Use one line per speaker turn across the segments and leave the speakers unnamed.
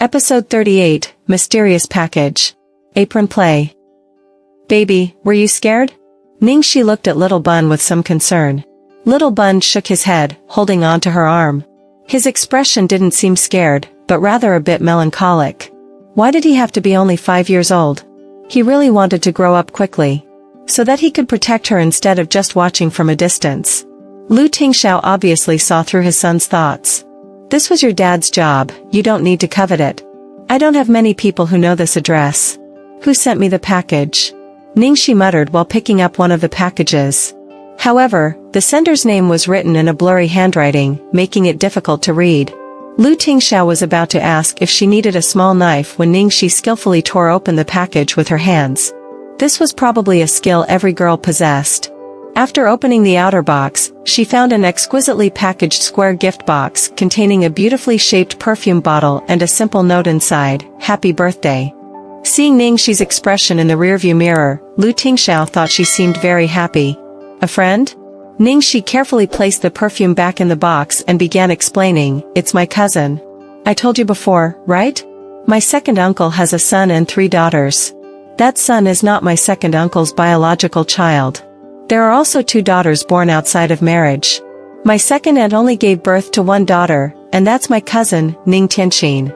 Episode 38, Mysterious Package. Apron play. Baby, were you scared? Ningxi looked at Little Bun with some concern. Little Bun shook his head, holding on to her arm. His expression didn't seem scared, but rather a bit melancholic. Why did he have to be only 5 years old? He really wanted to grow up quickly, so that he could protect her instead of just watching from a distance. Lu Tingxiao obviously saw through his son's thoughts. This was your dad's job, you don't need to covet it. I don't have many people who know this address. Who sent me the package? Ningxi muttered while picking up one of the packages. However, the sender's name was written in a blurry handwriting, making it difficult to read. Lu Tingxiao was about to ask if she needed a small knife when Ningxi skillfully tore open the package with her hands. This was probably a skill every girl possessed. After opening the outer box, she found an exquisitely packaged square gift box containing a beautifully shaped perfume bottle and a simple note inside, "Happy birthday." Seeing Ningxi's expression in the rearview mirror, Lu Tingxiao thought she seemed very happy. A friend? Ningxi carefully placed the perfume back in the box and began explaining, "It's my cousin. I told you before, right? My second uncle has a son and 3 daughters. That son is not my second uncle's biological child. There are also 2 daughters born outside of marriage. My second aunt only gave birth to 1 daughter, and that's my cousin, Ning Tianxin."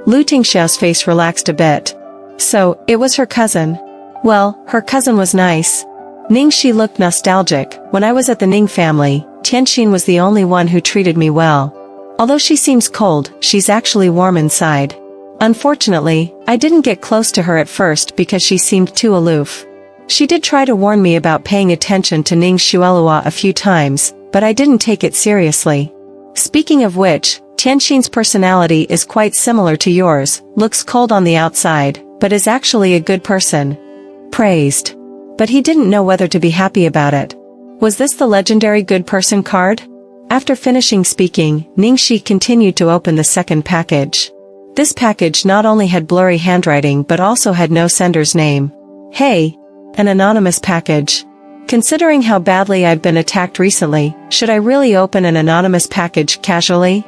Lu Tingxiao's face relaxed a bit. So, it was her cousin. Well, her cousin was nice. Ningxi looked nostalgic. When I was at the Ning family, Tianxin was the only one who treated me well. Although she seems cold, she's actually warm inside. Unfortunately, I didn't get close to her at first because she seemed too aloof. She did try to warn me about paying attention to Ning Xuelua a few times, but I didn't take it seriously. Speaking of which, Tianxin's personality is quite similar to yours, looks cold on the outside, but is actually a good person. Praised. But he didn't know whether to be happy about it. Was this the legendary good person card? After finishing speaking, Ningxi continued to open the second package. This package not only had blurry handwriting but also had no sender's name. Hey! An anonymous package. Considering how badly I've been attacked recently, should I really open an anonymous package casually?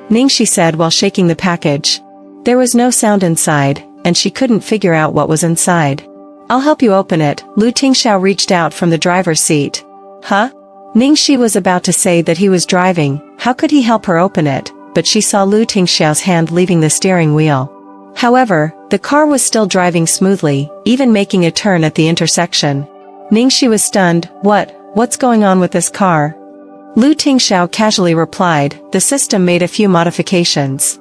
Ningxi said while shaking the package. There was no sound inside, and she couldn't figure out what was inside. "I'll help you open it." Lu Tingxiao reached out from the driver's seat. Huh? Ningxi was about to say that he was driving, how could he help her open it, but she saw Lu Tingxiao's hand leaving the steering wheel. However, the car was still driving smoothly, even making a turn at the intersection. Ningxi was stunned. What's going on with this car? Lu Tingxiao casually replied, "The system made a few modifications."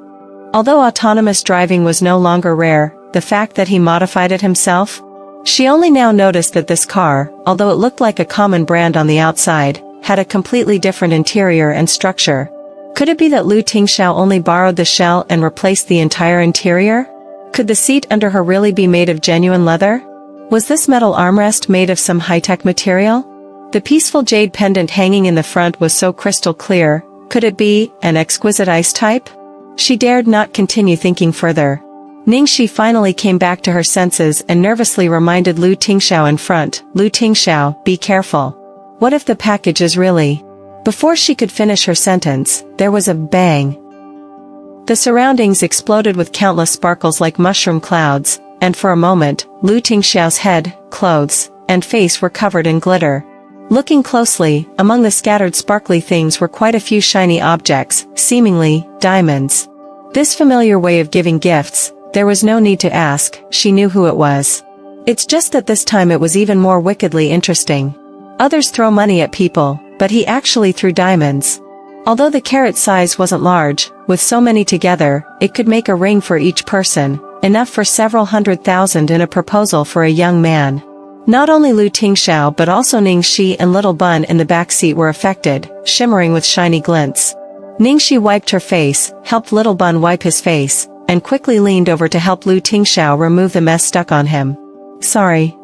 Although autonomous driving was no longer rare, the fact that he modified it himself? She only now noticed that this car, although it looked like a common brand on the outside, had a completely different interior and structure. Could it be that Lu Tingxiao only borrowed the shell and replaced the entire interior? Could the seat under her really be made of genuine leather? Was this metal armrest made of some high-tech material? The peaceful jade pendant hanging in the front was so crystal clear. Could it be an exquisite ice type? She dared not continue thinking further. Ningxi finally came back to her senses and nervously reminded Lu Tingxiao in front, "Lu Tingxiao, be careful. What if the package is really..." Before she could finish her sentence, there was a bang. The surroundings exploded with countless sparkles like mushroom clouds, and for a moment, Lu Tingxiao's head, clothes, and face were covered in glitter. Looking closely, among the scattered sparkly things were quite a few shiny objects, seemingly diamonds. This familiar way of giving gifts, there was no need to ask, she knew who it was. It's just that this time it was even more wickedly interesting. Others throw money at people, but he actually threw diamonds. Although the carat size wasn't large, with so many together, it could make a ring for each person, enough for several 100,000 in a proposal for a young man. Not only Lu Tingxiao but also Ningxi and Little Bun in the back seat were affected, shimmering with shiny glints. Ningxi wiped her face, helped Little Bun wipe his face, and quickly leaned over to help Lu Tingxiao remove the mess stuck on him. Sorry.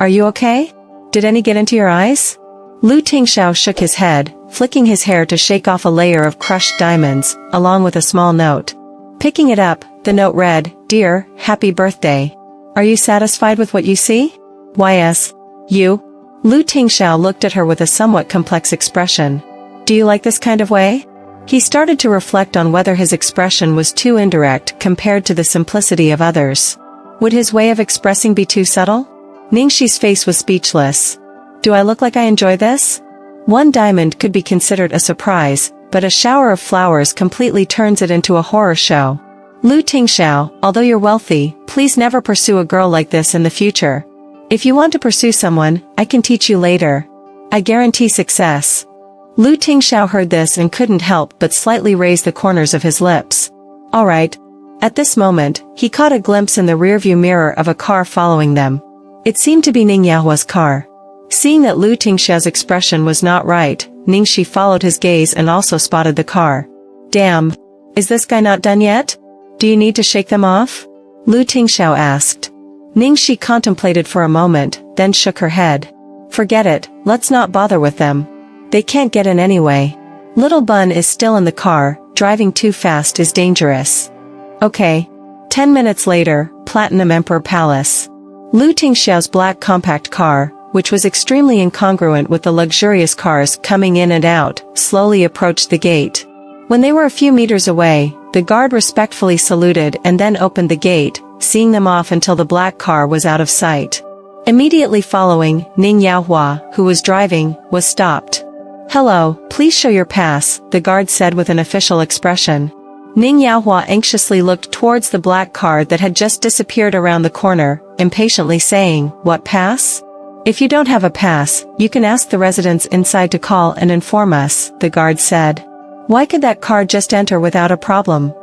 Are you okay? Did any get into your eyes?" Lu Tingxiao shook his head, flicking his hair to shake off a layer of crushed diamonds, along with a small note. Picking it up, the note read, "Dear, happy birthday. Are you satisfied with what you see? Y.S. You?" Lu Tingxiao looked at her with a somewhat complex expression. "Do you like this kind of way?" He started to reflect on whether his expression was too indirect compared to the simplicity of others. Would his way of expressing be too subtle? Ningxi's face was speechless. Do I look like I enjoy this? One diamond could be considered a surprise, but a shower of flowers completely turns it into a horror show. Lu Tingxiao, although you're wealthy, please never pursue a girl like this in the future. If you want to pursue someone, I can teach you later. I guarantee success. Lu Tingxiao heard this and couldn't help but slightly raise the corners of his lips. Alright. At this moment, he caught a glimpse in the rearview mirror of a car following them. It seemed to be Ning Yahua's car. Seeing that Lu Tingxiao's expression was not right, Ningxi followed his gaze and also spotted the car. Damn. Is this guy not done yet? Do you need to shake them off? Lu Tingxiao asked. Ningxi contemplated for a moment, then shook her head. Forget it, let's not bother with them. They can't get in anyway. Little Bun is still in the car, driving too fast is dangerous. Okay. 10 minutes later, Platinum Emperor Palace. Lu Tingxiao's black compact car, which was extremely incongruent with the luxurious cars coming in and out, slowly approached the gate. When they were a few meters away, the guard respectfully saluted and then opened the gate, seeing them off until the black car was out of sight. Immediately following, Ning Yahua, who was driving, was stopped. Hello, please show your pass, the guard said with an official expression. Ning Yahua anxiously looked towards the black car that had just disappeared around the corner, impatiently saying, What pass? If you don't have a pass, you can ask the residents inside to call and inform us, the guard said. Why could that car just enter without a problem?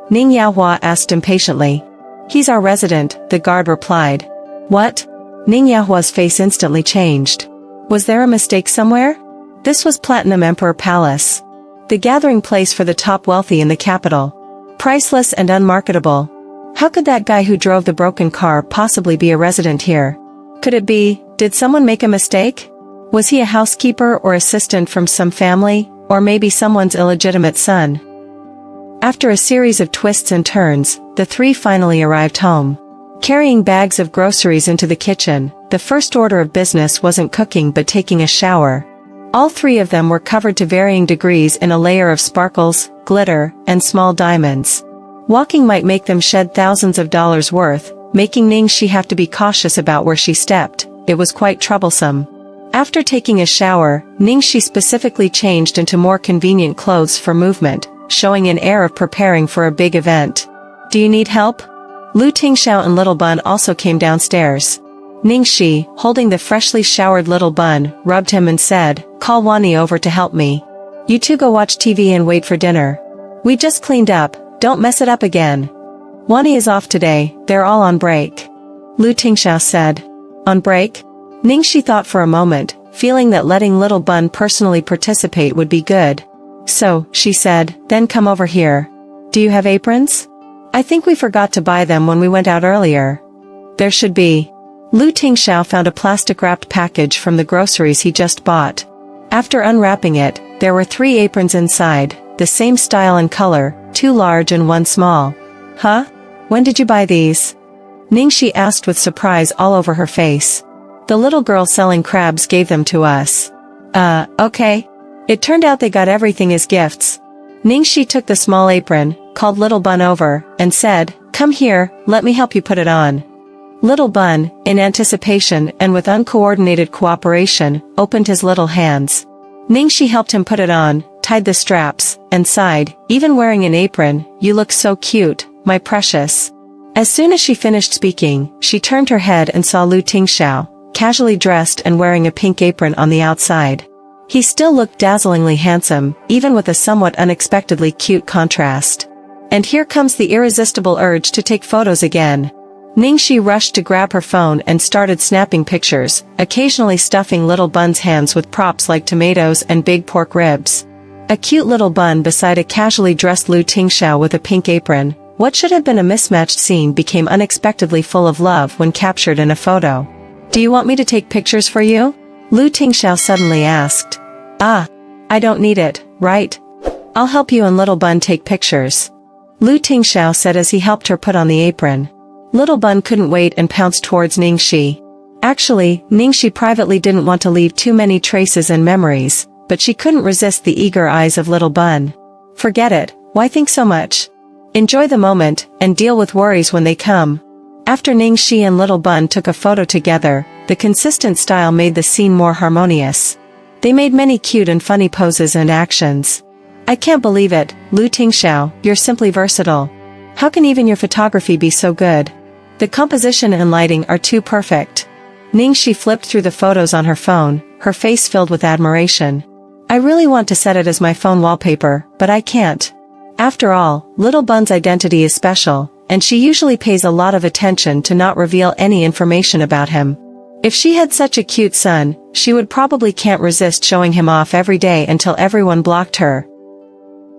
Ning Yahua asked impatiently. He's our resident, the guard replied. What? Ning Yahua's face instantly changed. Was there a mistake somewhere? This was Platinum Emperor Palace. The gathering place for the top wealthy in the capital. Priceless and unmarketable. How could that guy who drove the broken car possibly be a resident here? Could it be, did someone make a mistake? Was he a housekeeper or assistant from some family, or maybe someone's illegitimate son? After a series of twists and turns, the three finally arrived home. Carrying bags of groceries into the kitchen, the first order of business wasn't cooking but taking a shower. All three of them were covered to varying degrees in a layer of sparkles, glitter, and small diamonds. Walking might make them shed thousands of dollars worth, making Ningxi have to be cautious about where she stepped. It was quite troublesome. After taking a shower, Ningxi specifically changed into more convenient clothes for movement, showing an air of preparing for a big event. Do you need help? Lu Tingxiao and Little Bun also came downstairs. Ningxi, holding the freshly showered Little Bun, rubbed him and said, Call Wani over to help me. You two go watch TV and wait for dinner. We just cleaned up, don't mess it up again. Wani is off today, they're all on break. Lu Tingxiao said. On break? Ningxi thought for a moment, feeling that letting Little Bun personally participate would be good. So, she said, then come over here. Do you have aprons? I think we forgot to buy them when we went out earlier. There should be. Lu Tingxiao found a plastic-wrapped package from the groceries he just bought. After unwrapping it, there were 3 aprons inside, the same style and color, 2 large and 1 small. Huh? When did you buy these? Ningxi asked with surprise all over her face. The little girl selling crabs gave them to us. Okay. It turned out they got everything as gifts. Ningxi took the small apron, called Little Bun over, and said, Come here, let me help you put it on. Little Bun, in anticipation and with uncoordinated cooperation, opened his little hands. Ningxi helped him put it on, tied the straps, and sighed, Even wearing an apron, you look so cute, my precious. As soon as she finished speaking, she turned her head and saw Lu Tingxiao, casually dressed and wearing a pink apron on the outside. He still looked dazzlingly handsome, even with a somewhat unexpectedly cute contrast. And here comes the irresistible urge to take photos again. Ningxi rushed to grab her phone and started snapping pictures, occasionally stuffing Little Bun's hands with props like tomatoes and big pork ribs. A cute Little Bun beside a casually dressed Lu Tingxiao with a pink apron, what should have been a mismatched scene became unexpectedly full of love when captured in a photo. Do you want me to take pictures for you? Lu Tingxiao suddenly asked. I don't need it, right? I'll help you and Little Bun take pictures. Lu Tingxiao said as he helped her put on the apron. Little Bun couldn't wait and pounced towards Ningxi. Actually, Ningxi privately didn't want to leave too many traces and memories, but she couldn't resist the eager eyes of Little Bun. Forget it, why think so much? Enjoy the moment, and deal with worries when they come. After Ningxi and Little Bun took a photo together, the consistent style made the scene more harmonious. They made many cute and funny poses and actions. I can't believe it, Lu Tingxiao, you're simply versatile. How can even your photography be so good? The composition and lighting are too perfect. Ningxi flipped through the photos on her phone, her face filled with admiration. I really want to set it as my phone wallpaper, but I can't. After all, Little Bun's identity is special, and she usually pays a lot of attention to not reveal any information about him. If she had such a cute son, she would probably can't resist showing him off every day until everyone blocked her.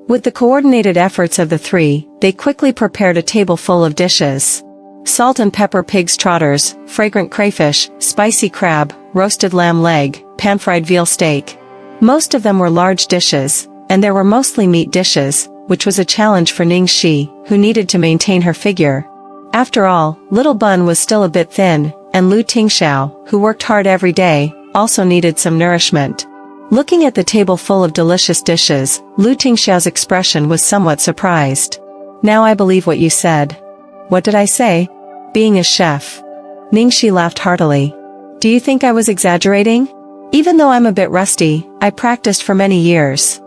With the coordinated efforts of the three, they quickly prepared a table full of dishes. Salt and pepper pig's trotters, fragrant crayfish, spicy crab, roasted lamb leg, pan-fried veal steak. Most of them were large dishes, and there were mostly meat dishes, which was a challenge for Ningxi, who needed to maintain her figure. After all, Little Bun was still a bit thin, and Lu Tingxiao, who worked hard every day, also needed some nourishment. Looking at the table full of delicious dishes, Lu Tingxiao's expression was somewhat surprised. Now I believe what you said. What did I say? Being a chef. Ningxi laughed heartily. Do you think I was exaggerating? Even though I'm a bit rusty, I practiced for many years.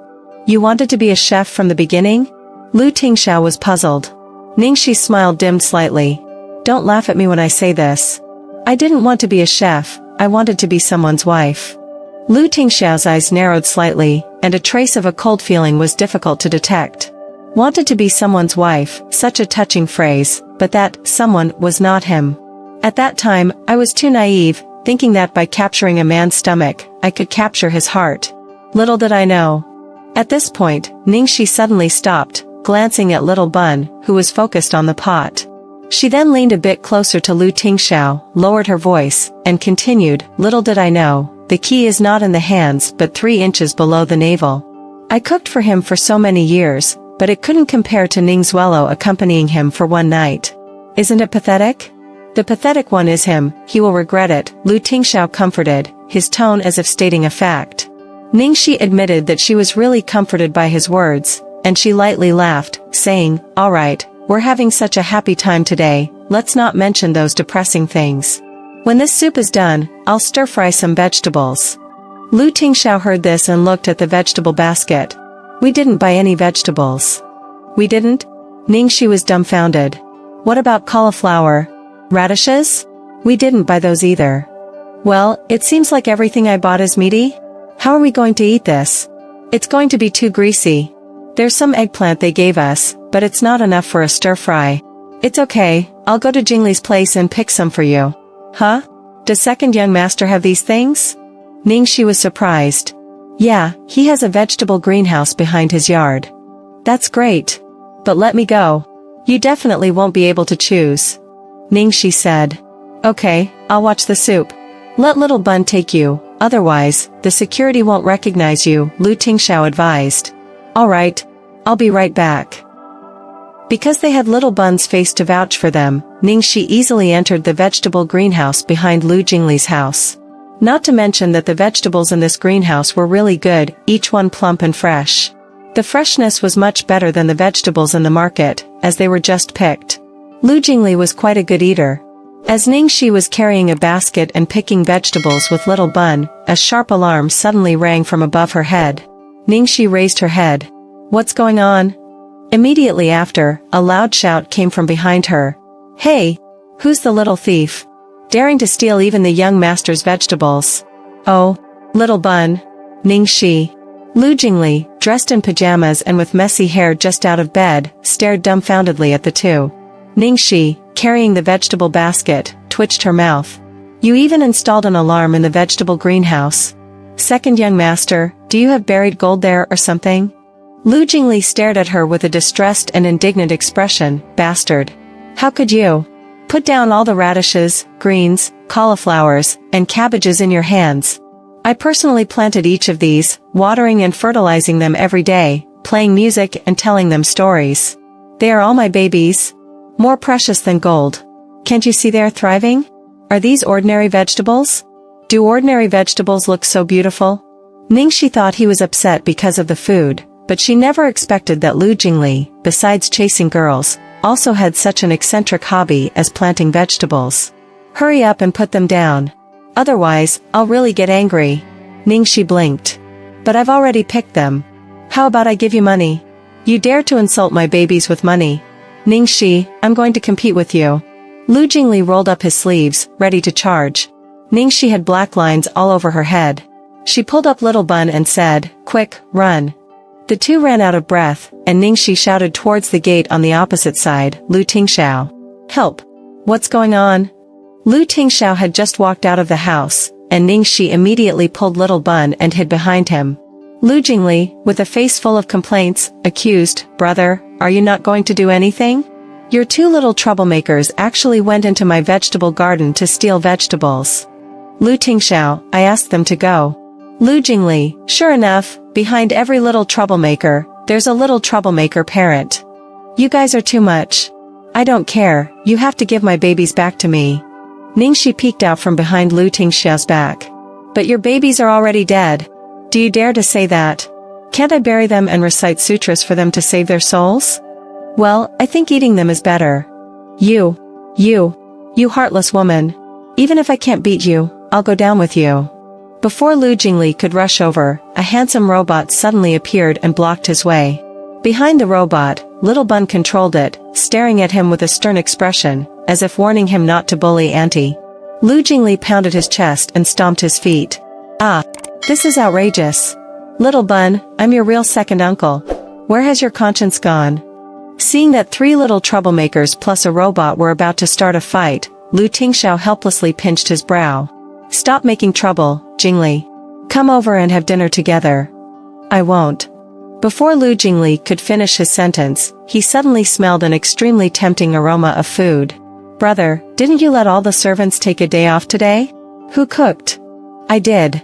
You wanted to be a chef from the beginning? Lu Tingxiao was puzzled. Ningxi's smile dimmed slightly. Don't laugh at me when I say this. I didn't want to be a chef, I wanted to be someone's wife. Lu Tingxiao's eyes narrowed slightly, and a trace of a cold feeling was difficult to detect. Wanted to be someone's wife, such a touching phrase, but that someone was not him. At that time, I was too naive, thinking that by capturing a man's stomach, I could capture his heart. Little did I know. At this point, Ningxi suddenly stopped, glancing at Little Bun, who was focused on the pot. She then leaned a bit closer to Lu Tingxiao, lowered her voice, and continued, Little did I know, the key is not in the hands but 3 inches below the navel. I cooked for him for so many years, but it couldn't compare to Ningxuelo accompanying him for one night. Isn't it pathetic? The pathetic one is him, he will regret it, Lu Tingxiao comforted, his tone as if stating a fact. Ningxi admitted that she was really comforted by his words, and she lightly laughed, saying, all right, we're having such a happy time today, let's not mention those depressing things. When this soup is done, I'll stir-fry some vegetables. Lu Tingxiao heard this and looked at the vegetable basket. We didn't buy any vegetables. We didn't? Ningxi was dumbfounded. What about cauliflower? Radishes? We didn't buy those either. Well, it seems like everything I bought is meaty? How are we going to eat this? It's going to be too greasy. There's some eggplant they gave us, but it's not enough for a stir-fry. It's okay, I'll go to Jingli's place and pick some for you. Huh? Does second young master have these things? Ningxi was surprised. Yeah, he has a vegetable greenhouse behind his yard. That's great. But let me go. You definitely won't be able to choose. Ningxi said. Okay, I'll watch the soup. Let Little Bun take you, otherwise, the security won't recognize you, Lu Tingxiao advised. Alright, I'll be right back. Because they had Little Bun's face to vouch for them, Ningxi easily entered the vegetable greenhouse behind Lu Jingli's house. Not to mention that the vegetables in this greenhouse were really good, each one plump and fresh. The freshness was much better than the vegetables in the market, as they were just picked. Lu Jingli was quite a good eater. As Ningxi was carrying a basket and picking vegetables with Little Bun, a sharp alarm suddenly rang from above her head. Ningxi raised her head. What's going on? Immediately after, a loud shout came from behind her. Hey! Who's the little thief? Daring to steal even the young master's vegetables. Oh, Little Bun. Ningxi. Lu Jingli, dressed in pajamas and with messy hair just out of bed, stared dumbfoundedly at the two. Ningxi, carrying the vegetable basket, twitched her mouth. You even installed an alarm in the vegetable greenhouse. Second young master, do you have buried gold there or something? Lu Jingli stared at her with a distressed and indignant expression. Bastard. How could you? Put down all the radishes, greens, cauliflowers, and cabbages in your hands. I personally planted each of these, watering and fertilizing them every day, playing music and telling them stories. They are all my babies. More precious than gold. Can't you see they are thriving? Are these ordinary vegetables? Do ordinary vegetables look so beautiful? Ningxi thought he was upset because of the food, but she never expected that Lu Jingli, besides chasing girls, also had such an eccentric hobby as planting vegetables. Hurry up and put them down. Otherwise, I'll really get angry. Ningxi blinked. But I've already picked them. How about I give you money? You dare to insult my babies with money? Ningxi, I'm going to compete with you. Lu Jingli rolled up his sleeves, ready to charge. Ningxi had black lines all over her head. She pulled up Little Bun and said, "Quick, run." The two ran out of breath, and Ningxi shouted towards the gate on the opposite side, "Lu Tingxiao. Help! What's going on?" Lu Tingxiao had just walked out of the house, and Ningxi immediately pulled Little Bun and hid behind him. Lu Jingli, with a face full of complaints, accused, "Brother, are you not going to do anything? Your two little troublemakers actually went into my vegetable garden to steal vegetables." Lu Tingxiao, I asked them to go. Lu Jingli, sure enough, behind every little troublemaker, there's a little troublemaker parent. You guys are too much. I don't care, you have to give my babies back to me. Ningxi peeked out from behind Lu Tingxiao's back. But your babies are already dead. Do you dare to say that? Can't I bury them and recite sutras for them to save their souls? Well, I think eating them is better. You heartless woman. Even if I can't beat you, I'll go down with you. Before Lu Jingli could rush over, a handsome robot suddenly appeared and blocked his way. Behind the robot, Little Bun controlled it, staring at him with a stern expression, as if warning him not to bully Auntie. Lu Jingli pounded his chest and stomped his feet. Ah, this is outrageous. Little Bun, I'm your real second uncle. Where has your conscience gone? Seeing that three little troublemakers plus a robot were about to start a fight, Lu Tingxiao helplessly pinched his brow. Stop making trouble, Jingli. Come over and have dinner together. I won't. Before Lu Jingli could finish his sentence, he suddenly smelled an extremely tempting aroma of food. Brother, didn't you let all the servants take a day off today? Who cooked? I did.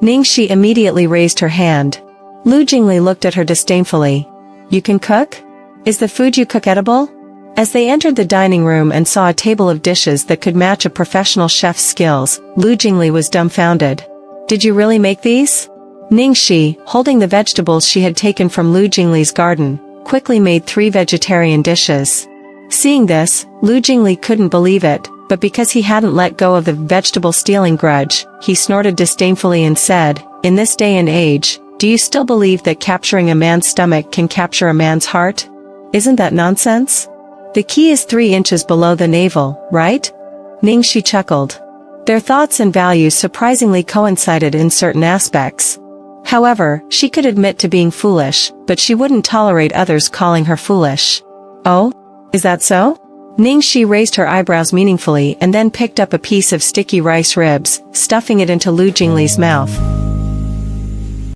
Ningxi immediately raised her hand. Lu Jingli looked at her disdainfully. You can cook? Is the food you cook edible? As they entered the dining room and saw a table of dishes that could match a professional chef's skills, Lu Jingli was dumbfounded. Did you really make these? Ningxi, holding the vegetables she had taken from Lu Jingli's garden, quickly made 3 vegetarian dishes. Seeing this, Lu Jingli couldn't believe it, but because he hadn't let go of the vegetable stealing grudge, he snorted disdainfully and said, "In this day and age, do you still believe that capturing a man's stomach can capture a man's heart? Isn't that nonsense? The key is 3 inches below the navel, right?" Ningxi chuckled. Their thoughts and values surprisingly coincided in certain aspects. However, she could admit to being foolish, but she wouldn't tolerate others calling her foolish. Oh? Is that so? Ningxi raised her eyebrows meaningfully and then picked up a piece of sticky rice ribs, stuffing it into Lu Jingli's mouth.